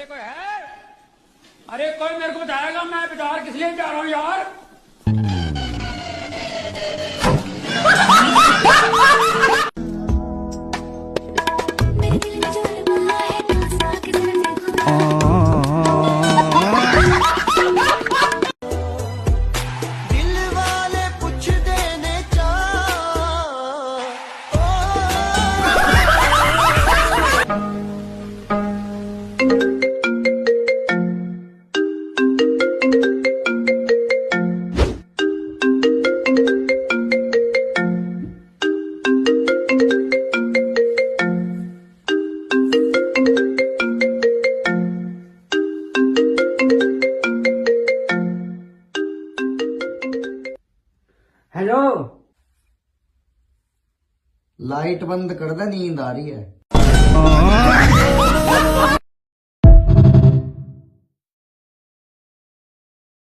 अरे कोई है? अरे कोई मेरे को बताएगा मैं बाजार किस लिए जा रहा हूँ यार? हेलो लाइट बंद कर दे, नींद आ रही है।